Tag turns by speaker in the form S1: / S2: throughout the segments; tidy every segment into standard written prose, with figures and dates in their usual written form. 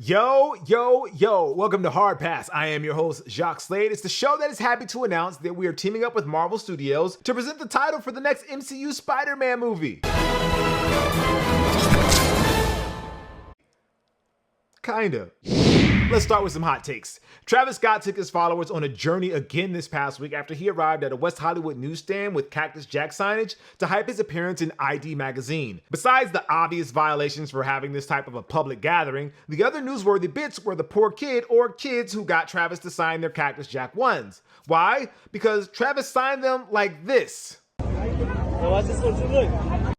S1: Yo, yo, yo, welcome to Hard Pass. I am your host, Jacques Slade. It's the show that is happy to announce that we are teaming up with Marvel Studios to present the title for the next MCU Spider-Man movie. Kinda. Let's start with some hot takes. Travis Scott took his followers on a journey again this past week after he arrived at a West Hollywood newsstand with Cactus Jack signage to hype his appearance in ID magazine. Besides the obvious violations for having this type of a public gathering, the other newsworthy bits were the poor kid or kids who got Travis to sign their Cactus Jack ones. Why? Because Travis signed them like this.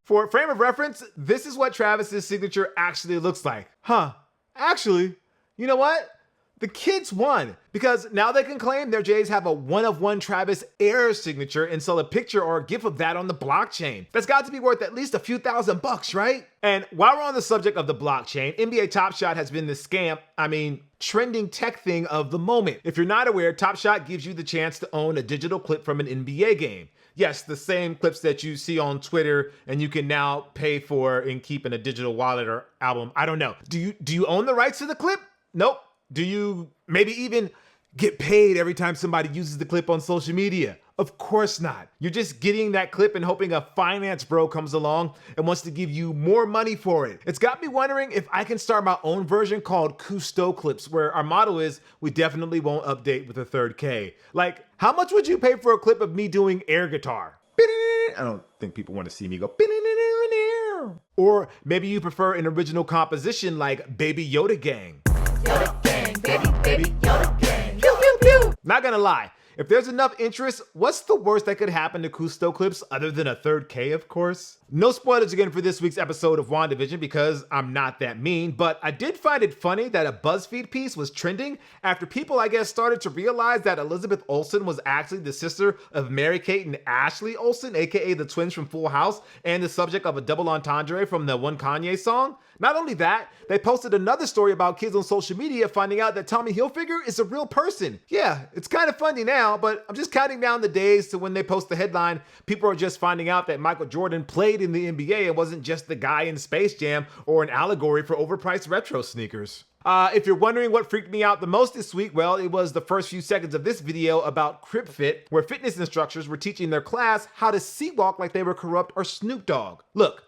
S1: For a frame of reference, this is what Travis's signature actually looks like. Actually, you know what? The kids won because now they can claim their J's have a one-of-one Travis Air signature and sell a picture or a gif of that on the blockchain. That's got to be worth at least a few $1,000s, right? And while we're on the subject of the blockchain, NBA Top Shot has been the trending tech thing of the moment. If you're not aware, Top Shot gives you the chance to own a digital clip from an NBA game. Yes, the same clips that you see on Twitter and you can now pay for and keep in a digital wallet or album. I don't know. Do you own the rights to the clip? Nope. Do you maybe even get paid every time somebody uses the clip on social media? Of course not. You're just getting that clip and hoping a finance bro comes along and wants to give you more money for it. It's got me wondering if I can start my own version called Cousteau Clips, where our motto is, we definitely won't update with a third K. Like, how much would you pay for a clip of me doing air guitar? I don't think people want to see me go. Or maybe you prefer an original composition like Baby Yoda Gang. Yoda Gang, baby Yoda Gang. Pew, pew, pew. Not gonna lie. If there's enough interest, what's the worst that could happen to Cousteau Clips other than a third K, of course? No spoilers again for this week's episode of WandaVision because I'm not that mean, but I did find it funny that a BuzzFeed piece was trending after people, I guess, started to realize that Elizabeth Olsen was actually the sister of Mary-Kate and Ashley Olsen, aka the twins from Full House, and the subject of a double entendre from the one Kanye song. Not only that, they posted another story about kids on social media finding out that Tommy Hilfiger is a real person. Yeah, it's kind of funny now, but I'm just counting down the days to when they post the headline, people are just finding out that Michael Jordan played in the NBA and wasn't just the guy in Space Jam or an allegory for overpriced retro sneakers. If you're wondering what freaked me out the most this week, well, it was the first few seconds of this video about Crip Fit, where fitness instructors were teaching their class how to sea-walk like they were Corrupt or Snoop Dogg. Look,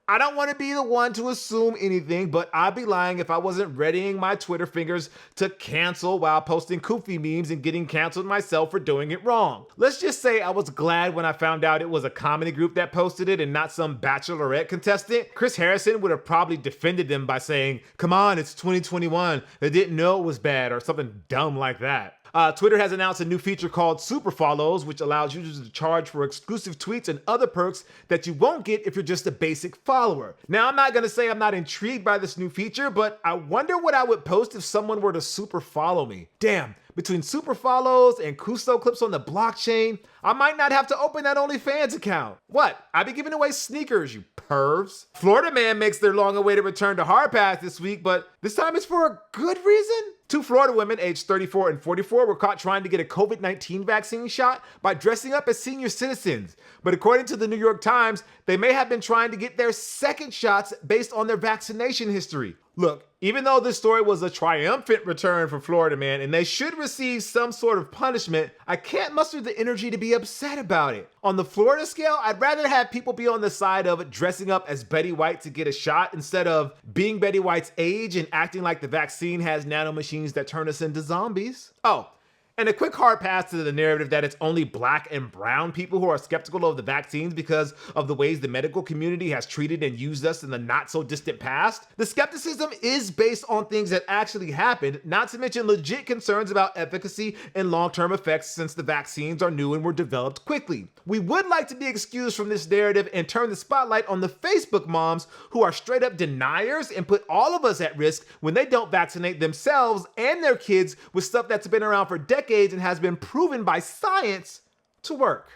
S1: I don't want to be the one to assume anything, but I'd be lying if I wasn't readying my Twitter fingers to cancel while posting goofy memes and getting canceled myself for doing it wrong. Let's just say I was glad when I found out it was a comedy group that posted it and not some Bachelorette contestant. Chris Harrison would have probably defended them by saying, "Come on, it's 2021. They didn't know it was bad," or something dumb like that. Twitter has announced a new feature called Super Follows, which allows users to charge for exclusive tweets and other perks that you won't get if you're just a basic follower. Now, I'm not going to say I'm not intrigued by this new feature, but I wonder what I would post if someone were to super follow me. Damn, between super follows and Cousteau Clips on the blockchain, I might not have to open that OnlyFans account. What? I be giving away sneakers, you pervs. Florida man makes their long-awaited return to Hard Pass this week, but this time it's for a good reason. Two Florida women aged 34 and 44 were caught trying to get a COVID-19 vaccine shot by dressing up as senior citizens. But according to the New York Times, they may have been trying to get their second shots based on their vaccination history. Look, even though this story was a triumphant return for Florida man and they should receive some sort of punishment, I can't muster the energy to be upset about it. On the Florida scale, I'd rather have people be on the side of dressing up as Betty White to get a shot instead of being Betty White's age and acting like the vaccine has nanomachines that turn us into zombies. Oh, and a quick hard pass to the narrative that it's only black and brown people who are skeptical of the vaccines because of the ways the medical community has treated and used us in the not so distant past. The skepticism is based on things that actually happened, not to mention legit concerns about efficacy and long-term effects since the vaccines are new and were developed quickly. We would like to be excused from this narrative and turn the spotlight on the Facebook moms who are straight up deniers and put all of us at risk when they don't vaccinate themselves and their kids with stuff that's been around for decades and has been proven by science to work.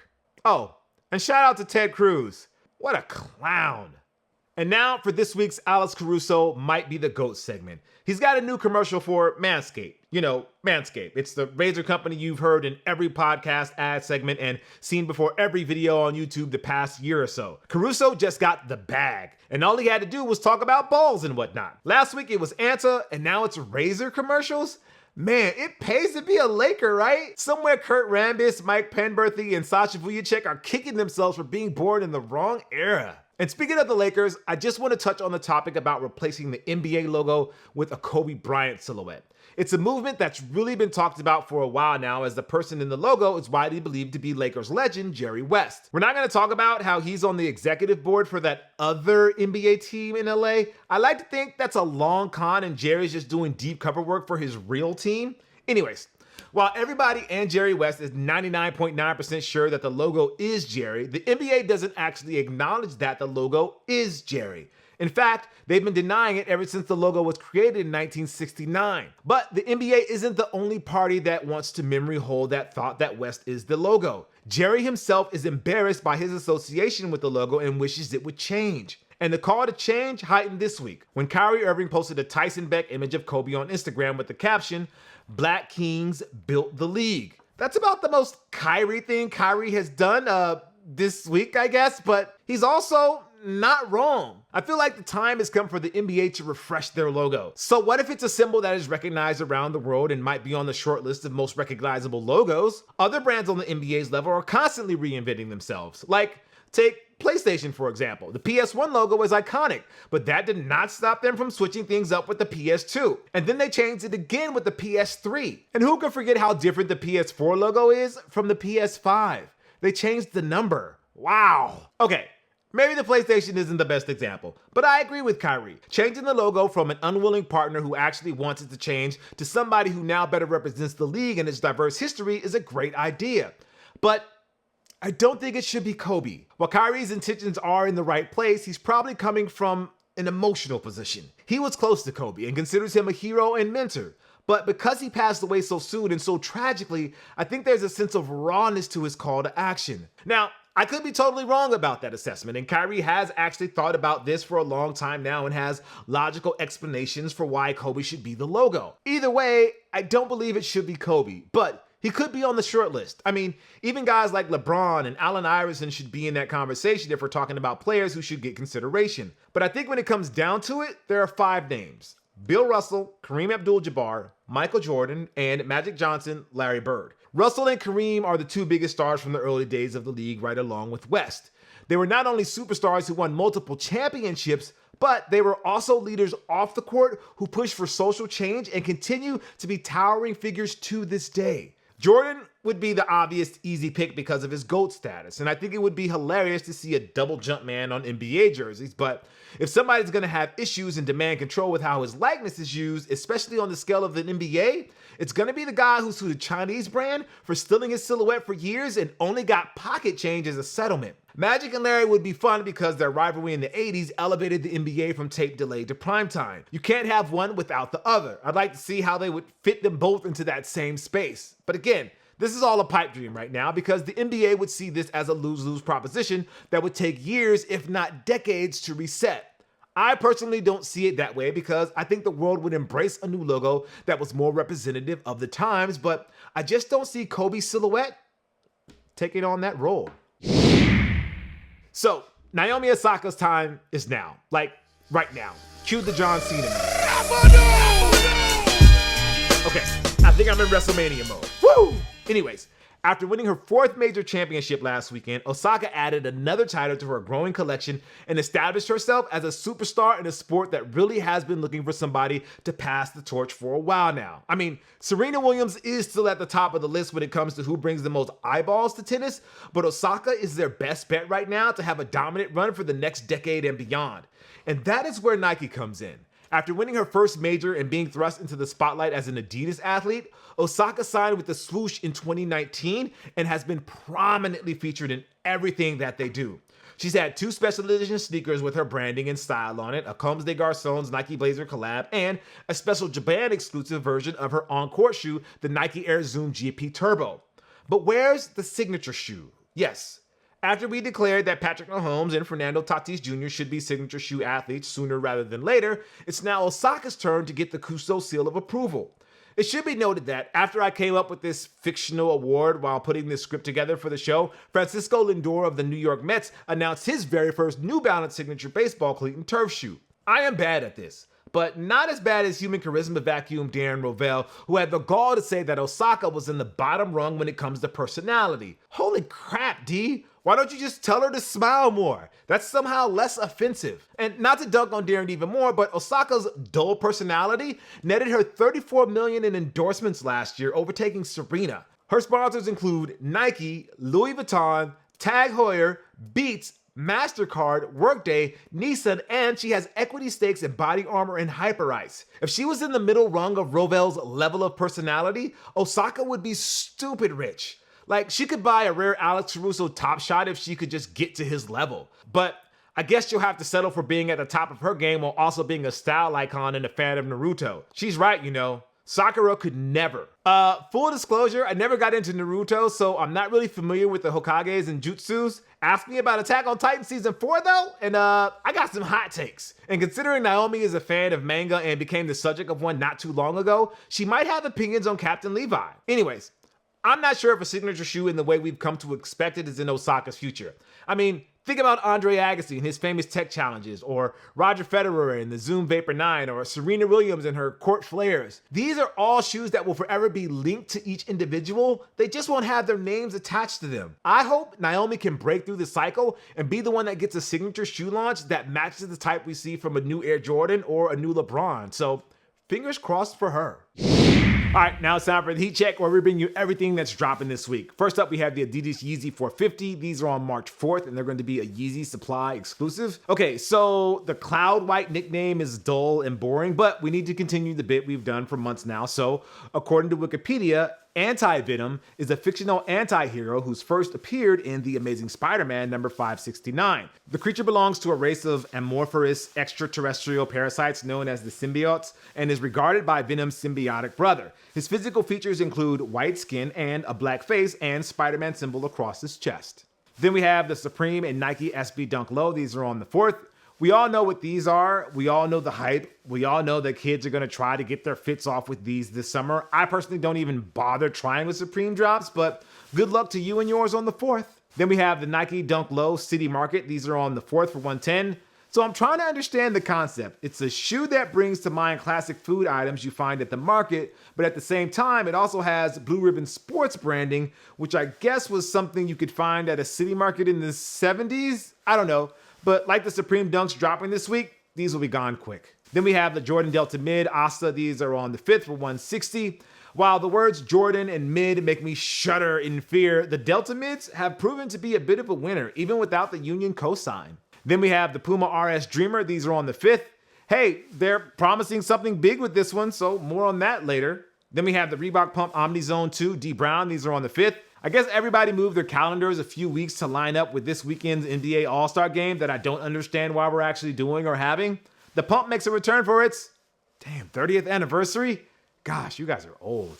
S1: Oh, and shout out to Ted Cruz. What a clown. And now for this week's Alex Caruso might be the GOAT segment. He's got a new commercial for Manscaped. You know, Manscaped. It's the razor company you've heard in every podcast ad segment and seen before every video on YouTube the past year or so. Caruso just got the bag, and all he had to do was talk about balls and whatnot. Last week it was Anta, and now it's razor commercials? Man, it pays to be a Laker, right? Somewhere Kurt Rambis, Mike Penberthy, and Sasha Vujacic are kicking themselves for being born in the wrong era. And speaking of the Lakers, I just want to touch on the topic about replacing the NBA logo with a Kobe Bryant silhouette. It's a movement that's really been talked about for a while now, as the person in the logo is widely believed to be Lakers legend Jerry West. We're not going to talk about how he's on the executive board for that other NBA team in LA. I like to think that's a long con and Jerry's just doing deep cover work for his real team. Anyways, while everybody and Jerry West is 99.9% sure that the logo is Jerry, the NBA doesn't actually acknowledge that the logo is Jerry. In fact, they've been denying it ever since the logo was created in 1969. But the NBA isn't the only party that wants to memory hold that thought that West is the logo. Jerry himself is embarrassed by his association with the logo and wishes it would change. And the call to change heightened this week when Kyrie Irving posted a Tyson Beck image of Kobe on Instagram with the caption, "Black Kings built the league." That's about the most Kyrie thing Kyrie has done this week, I guess, but he's also not wrong. I feel like the time has come for the NBA to refresh their logo. So what if it's a symbol that is recognized around the world and might be on the short list of most recognizable logos? Other brands on the NBA's level are constantly reinventing themselves. Like, take PlayStation, for example. The PS1 logo is iconic, but that did not stop them from switching things up with the PS2. And then they changed it again with the PS3. And who can forget how different the PS4 logo is from the PS5? They changed the number. Wow. Okay. Maybe the PlayStation isn't the best example, but I agree with Kyrie. Changing the logo from an unwilling partner who actually wants it to change to somebody who now better represents the league and its diverse history is a great idea. But I don't think it should be Kobe. While Kyrie's intentions are in the right place, he's probably coming from an emotional position. He was close to Kobe and considers him a hero and mentor. But because he passed away so soon and so tragically, I think there's a sense of rawness to his call to action. Now, I could be totally wrong about that assessment, and Kyrie has actually thought about this for a long time now and has logical explanations for why Kobe should be the logo. Either way, I don't believe it should be Kobe, but he could be on the short list. I mean, even guys like LeBron and Allen Iverson should be in that conversation if we're talking about players who should get consideration. But I think when it comes down to it, there are 5 names: Bill Russell, Kareem Abdul-Jabbar, Michael Jordan, and Magic Johnson, Larry Bird. Russell and Kareem are the 2 biggest stars from the early days of the league, right along with West. They were not only superstars who won multiple championships, but they were also leaders off the court who pushed for social change and continue to be towering figures to this day. Jordan would be the obvious easy pick because of his GOAT status, and I think it would be hilarious to see a double jump man on NBA jerseys, but if somebody's going to have issues and demand control with how his likeness is used, especially on the scale of the NBA, it's going to be the guy who sued a Chinese brand for stealing his silhouette for years and only got pocket change as a settlement. Magic and Larry would be fun because their rivalry in the 80s elevated the NBA from tape delay to primetime. You can't have one without the other. I'd like to see how they would fit them both into that same space. But again, this is all a pipe dream right now because the NBA would see this as a lose-lose proposition that would take years, if not decades, to reset. I personally don't see it that way because I think the world would embrace a new logo that was more representative of the times, but I just don't see Kobe's silhouette taking on that role. So, Naomi Osaka's time is now. Like, right now. Cue the John Cena music. Okay, I think I'm in WrestleMania mode. Woo! Anyways, after winning her 4th major championship last weekend, Osaka added another title to her growing collection and established herself as a superstar in a sport that really has been looking for somebody to pass the torch for a while now. I mean, Serena Williams is still at the top of the list when it comes to who brings the most eyeballs to tennis, but Osaka is their best bet right now to have a dominant run for the next decade and beyond. And that is where Nike comes in. After winning her first major and being thrust into the spotlight as an Adidas athlete, Osaka signed with the swoosh in 2019 and has been prominently featured in everything that they do. She's had 2 special edition sneakers with her branding and style on it, a Comme des Garçons Nike Blazer collab, and a special Japan exclusive version of her on-court shoe, the Nike Air Zoom GP Turbo. But where's the signature shoe? Yes, After we declared that Patrick Mahomes and Fernando Tatis Jr. should be signature shoe athletes sooner rather than later, it's now Osaka's turn to get the Cousteau seal of approval. It should be noted that after I came up with this fictional award while putting this script together for the show, Francisco Lindor of the New York Mets announced his very first New Balance signature baseball cleat and turf shoe. I am bad at this, but not as bad as human charisma vacuum Darren Rovell, who had the gall to say that Osaka was in the bottom rung when it comes to personality. Holy crap, D! Why don't you just tell her to smile more? That's somehow less offensive. And not to dunk on Darren even more, but Osaka's dull personality netted her $34 million in endorsements last year, overtaking Serena. Her sponsors include Nike, Louis Vuitton, Tag Heuer, Beats, MasterCard, Workday, Nissan, and she has equity stakes in Body Armor and Hyperice. If she was in the middle rung of Rovell's level of personality, Osaka would be stupid rich. Like, she could buy a rare Alex Caruso Top Shot if she could just get to his level. But I guess you'll have to settle for being at the top of her game while also being a style icon and a fan of Naruto. She's right, you know. Sakura could never. Full disclosure, I never got into Naruto, so I'm not really familiar with the Hokages and Jutsus. Ask me about Attack on Titan Season 4 though, and I got some hot takes. And considering Naomi is a fan of manga and became the subject of one not too long ago, she might have opinions on Captain Levi. Anyways, I'm not sure if a signature shoe in the way we've come to expect it is in Osaka's future. I mean, think about Andre Agassi and his famous tech challenges, or Roger Federer and the Zoom Vapor 9, or Serena Williams and her court flares. These are all shoes that will forever be linked to each individual. They just won't have their names attached to them. I hope Naomi can break through the cycle and be the one that gets a signature shoe launch that matches the type we see from a new Air Jordan or a new LeBron. So fingers crossed for her. All right, now it's time for the Heat Check, where we bring you everything that's dropping this week. First up, we have the Adidas Yeezy 450. These are on March 4th, and they're going to be a Yeezy Supply exclusive. Okay, so the Cloud White nickname is dull and boring, but we need to continue the bit we've done for months now. So, according to Wikipedia, Anti-Venom is a fictional anti-hero who's first appeared in The Amazing Spider-Man number 569. The creature belongs to a race of amorphous extraterrestrial parasites known as the symbiotes and is regarded by Venom's symbiotic brother. His physical features include white skin and a black face and Spider-Man symbol across his chest. Then we have the Supreme and Nike SB Dunk Low. These are on the 4th. We all know what these are. We all know the hype. We all know that kids are going to try to get their fits off with these this summer. I personally don't even bother trying with Supreme drops, but good luck to you and yours on the 4th. Then we have the Nike Dunk Low City Market. These are on the 4th for 110. So I'm trying to understand the concept. It's a shoe that brings to mind classic food items you find at the market, but at the same time, it also has Blue Ribbon Sports branding, which I guess was something you could find at a city market in the 70s. I don't know. But like the Supreme Dunks dropping this week, these will be gone quick. Then we have the Jordan Delta Mid Asta. These are on the 5th for 160. While the words Jordan and mid make me shudder in fear, the Delta Mids have proven to be a bit of a winner, even without the Union cosign. Then we have the Puma RS Dreamer. These are on the 5th. Hey, they're promising something big with this one, so more on that later. Then we have the Reebok Pump Omni Zone 2 D Brown. These are on the 5th. I guess everybody moved their calendars a few weeks to line up with this weekend's NBA All-Star game that I don't understand why we're actually doing or having. The Pump makes a return for its, 30th anniversary? Gosh, you guys are old.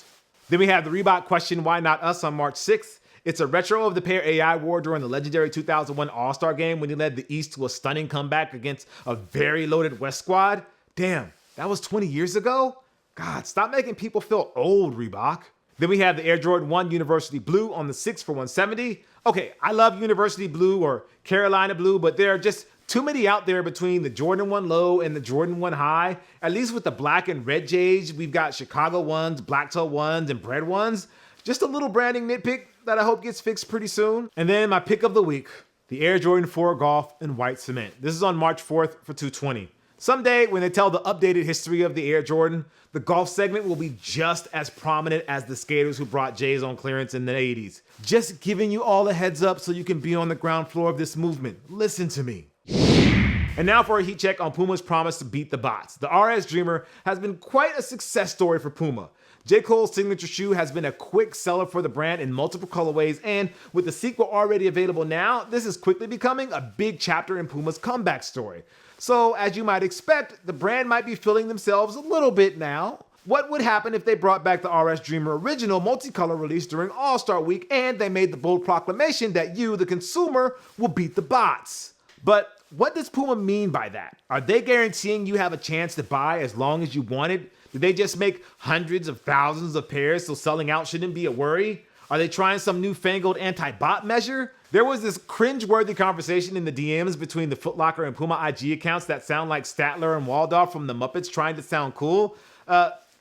S1: Then we have the Reebok Question Why Not Us on March 6th. It's a retro of the pair AI wore during the legendary 2001 All-Star game when he led the East to a stunning comeback against a very loaded West squad. Damn, that was 20 years ago? God, stop making people feel old, Reebok. Then we have the Air Jordan 1 University Blue on the 6th for 170. Okay, I love University Blue or Carolina Blue, but there are just too many out there between the Jordan 1 Low and the Jordan 1 High. At least with the black and red J's, we've got Chicago 1s, Black Toe 1s, and Bread 1s. Just a little branding nitpick that I hope gets fixed pretty soon. And then my pick of the week, the Air Jordan 4 Golf in white cement. This is on March 4th for 220. Someday, when they tell the updated history of the Air Jordan, the golf segment will be just as prominent as the skaters who brought J's on clearance in the 80s. Just giving you all a heads up so you can be on the ground floor of this movement. Listen to me. And now for a heat check on Puma's promise to beat the bots. The RS Dreamer has been quite a success story for Puma. J. Cole's signature shoe has been a quick seller for the brand in multiple colorways, and with the sequel already available now, this is quickly becoming a big chapter in Puma's comeback story. So, as you might expect, the brand might be feeling themselves a little bit now. What would happen if they brought back the RS Dreamer original multicolor release during All-Star Week and they made the bold proclamation that you, the consumer, will beat the bots? But what does Puma mean by that? Are they guaranteeing you have a chance to buy as long as you want it? Did they just make hundreds of thousands of pairs so selling out shouldn't be a worry? Are they trying some newfangled anti-bot measure? There was this cringe-worthy conversation in the DMs between the Foot Locker and Puma IG accounts that sound like Statler and Waldorf from the Muppets trying to sound cool.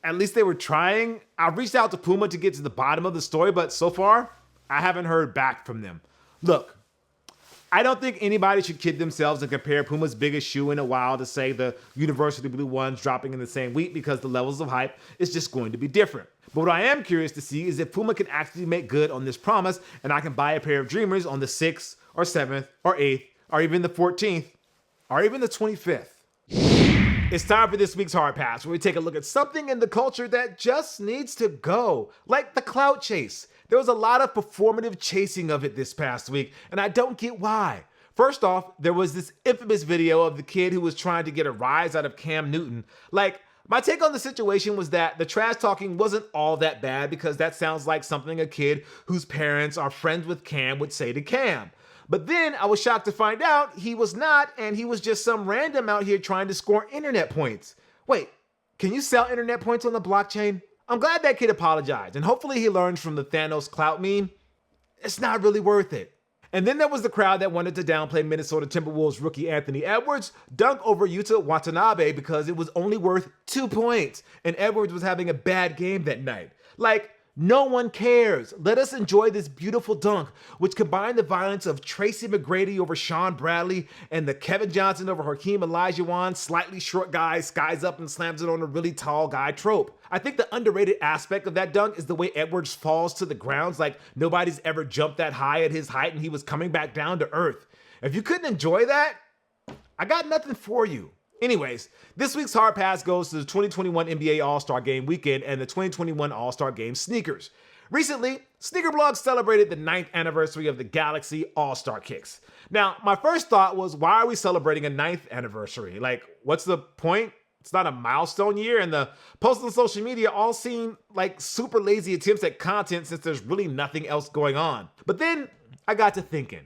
S1: At least they were trying. I reached out to Puma to get to the bottom of the story, but so far, I haven't heard back from them. Look, I don't think anybody should kid themselves and compare Puma's biggest shoe in a while to say the University Blue ones dropping in the same week because the levels of hype is just going to be different. But what I am curious to see is if Puma can actually make good on this promise and I can buy a pair of Dreamers on the 6th or 7th or 8th or even the 14th or even the 25th. It's time for this week's Hard Pass, where we take a look at something in the culture that just needs to go, like the clout chase. There was a lot of performative chasing of it this past week, and I don't get why. First off, there was this infamous video of the kid who was trying to get a rise out of Cam Newton. Like, my take on the situation was that the trash talking wasn't all that bad because that sounds like something a kid whose parents are friends with Cam would say to Cam. But then I was shocked to find out he was not, and he was just some random out here trying to score internet points. Wait, can you sell internet points on the blockchain? I'm glad that kid apologized, and hopefully he learns from the Thanos clout meme. It's not really worth it. And then there was the crowd that wanted to downplay Minnesota Timberwolves rookie Anthony Edwards' dunk over Yuta Watanabe because it was only worth 2 points, and Edwards was having a bad game that night. Like, no one cares. Let us enjoy this beautiful dunk, which combined the violence of Tracy McGrady over Sean Bradley and the Kevin Johnson over Hakeem Olajuwon slightly short guy skies up and slams it on a really tall guy trope. I think the underrated aspect of that dunk is the way Edwards falls to the ground, like nobody's ever jumped that high at his height and he was coming back down to earth. If you couldn't enjoy that, I got nothing for you. Anyways, this week's Hard Pass goes to the 2021 NBA All-Star Game weekend and the 2021 All-Star Game sneakers. Recently, Sneaker Blog celebrated the 9th anniversary of the Galaxy All-Star Kicks. Now, my first thought was, why are we celebrating a 9th anniversary? Like, what's the point? It's not a milestone year, and the posts on social media all seem like super lazy attempts at content since there's really nothing else going on. But then I got to thinking,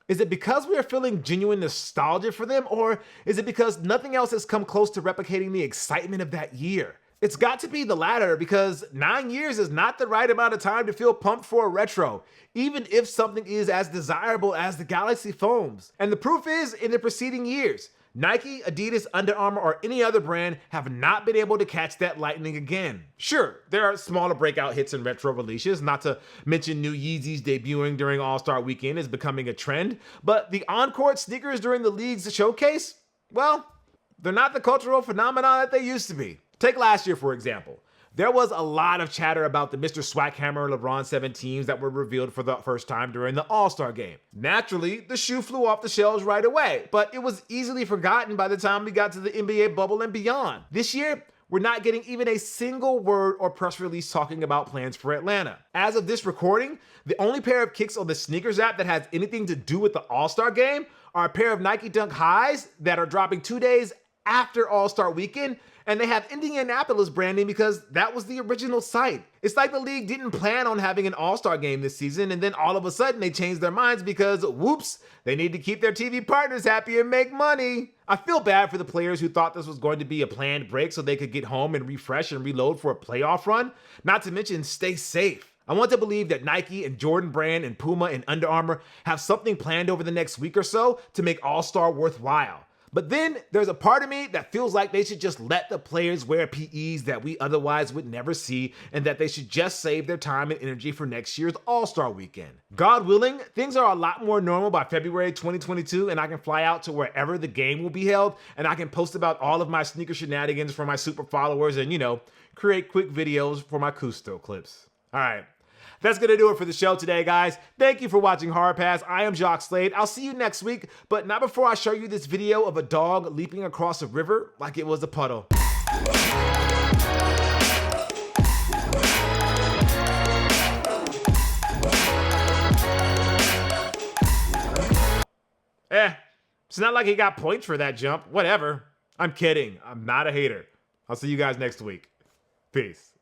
S1: is it because we are feeling genuine nostalgia for them, or is it because nothing else has come close to replicating the excitement of that year? It's got to be the latter, because 9 years is not the right amount of time to feel pumped for a retro, even if something is as desirable as the Galaxy foams. And the proof is in the preceding years. Nike, Adidas, Under Armour, or any other brand have not been able to catch that lightning again. Sure, there are smaller breakout hits and retro releases, not to mention new Yeezys debuting during All-Star Weekend is becoming a trend, but the on-court sneakers during the league's showcase, well, they're not the cultural phenomenon that they used to be. Take last year, for example. There was a lot of chatter about the Mr. Swackhammer LeBron 17s that were revealed for the first time during the All-Star Game. Naturally, the shoe flew off the shelves right away, but it was easily forgotten by the time we got to the NBA bubble and beyond. This year, we're not getting even a single word or press release talking about plans for Atlanta. As of this recording, the only pair of kicks on the Sneakers app that has anything to do with the All-Star Game are a pair of Nike Dunk Highs that are dropping 2 days after All-Star Weekend, and they have Indianapolis branding because that was the original site. It's like the league didn't plan on having an All-Star Game this season, and then all of a sudden they changed their minds because, whoops, they need to keep their TV partners happy and make money. I feel bad for the players who thought this was going to be a planned break so they could get home and refresh and reload for a playoff run, not to mention stay safe. I want to believe that Nike and Jordan Brand and Puma and Under Armour have something planned over the next week or so to make All-Star worthwhile. But then there's a part of me that feels like they should just let the players wear PEs that we otherwise would never see, and that they should just save their time and energy for next year's All-Star Weekend. God willing, things are a lot more normal by February 2022, and I can fly out to wherever the game will be held, and I can post about all of my sneaker shenanigans for my super followers and, create quick videos for my Cousteau clips. All right. That's going to do it for the show today, guys. Thank you for watching Hard Pass. I am Jacques Slade. I'll see you next week, but not before I show you this video of a dog leaping across a river like it was a puddle. It's not like he got points for that jump. Whatever. I'm kidding. I'm not a hater. I'll see you guys next week. Peace.